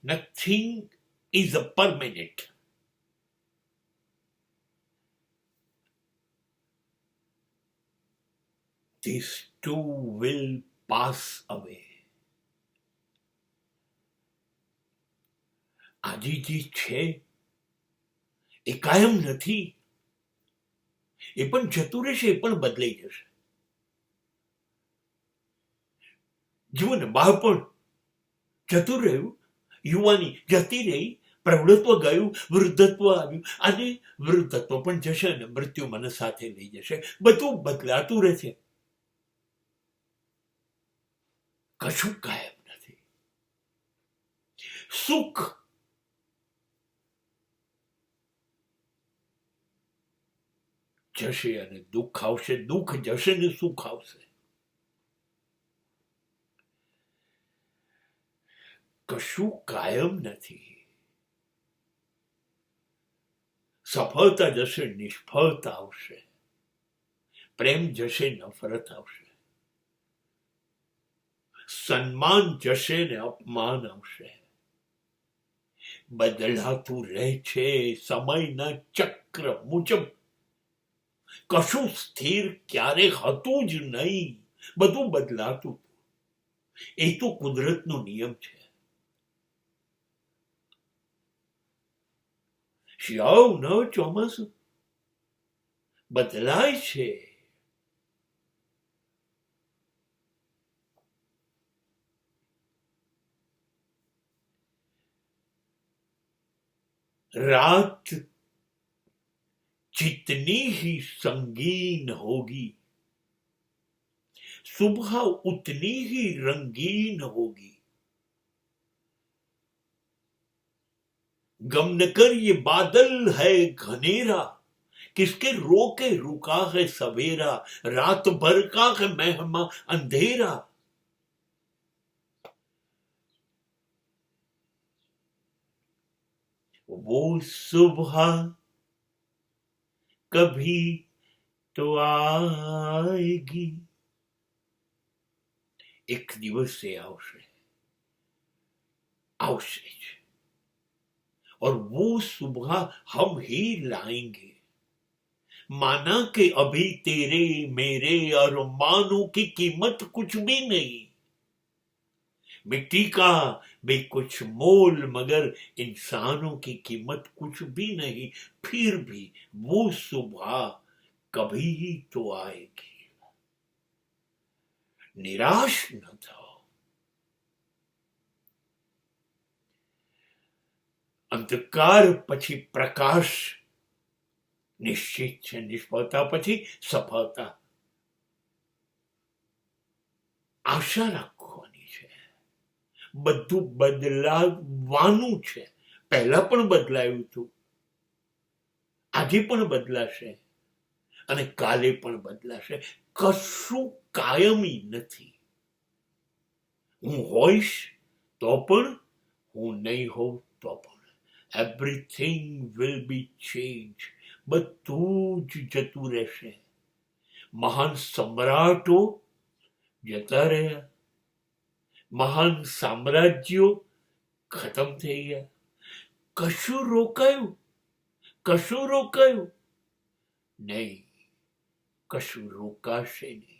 Nothing is a permanent. This too will pass away. આજે જે છે એ કાયમ નથી, એ પણ જતું રહેશે, એ પણ બદલાઈ જશે. જુઓ ને, બાળપણ જતું રહ્યું, યુવાની જતી રહી, પ્રૌઢત્વ ગયું, વૃદ્ધત્વ આવ્યું. આજે વૃદ્ધત્વ પણ જશે ને મૃત્યુ મને સાથે લઈ જશે. બધું બદલાતું રહેશે, કશું કાયમ નથી. સુખ જશે અને દુઃખ આવશે, દુઃખ જશે ને સુખ આવશે. કશું કાયમ નથી. સફળતા જશે, નિષ્ફળતા આવશે. પ્રેમ જશે, નફરત આવશે. સન્માન જશે ને અપમાન આવશે. બદલાતું રહે છે સમયના ચક્ર મુજબ. કશું સ્થિર ક્યારે હતું જ નહીં, બધું બદલાતું. એ તો કુદરતનો નિયમ છે. શિયાળો, ઉનાળો, ચોમાસું બદલાય છે. रात जितनी ही संगीन होगी, सुबह उतनी ही रंगीन होगी. गम न कर ये बादल है घनेरा, किसके रोके रुका है सवेरा. रात भर का है मेहमा अंधेरा. वो सुबह कभी तो आएगी. एक દિવસે આવશે, આવશે જ. और वो सुबह हम ही लाएंगे. माना कि अभी तेरे मेरे अरमानों की कीमत कुछ भी नहीं. मिट्टी का भी कुछ मोल, मगर इंसानों की कीमत कुछ भी नहीं. फिर भी वो सुबह कभी ही तो आएगी. निराश न થાઓ. અંધકાર પછી પ્રકાશ નિશ્ચિત છે. નિષ્ફળતા પછી સફળતા. આશા રાખવાની છે. બધું બદલાવાનું છે. પહેલા પણ બદલાયું હતું, આજે પણ બદલાશે અને કાલે પણ બદલાશે. કશું કાયમી નથી. હું હોઈશ તો પણ, હું નહીં હોઉં તો પણ. Everything will be change. બધું જ જતું રહેશે. મહાન સમ્રાટો જતા રહ્યા, મહાન સામ્રાજ્યો ખતમ થઈ ગયા. કશું રોકાયું? કશું રોકાયું નહીં. કશું રોકાશે નહીં.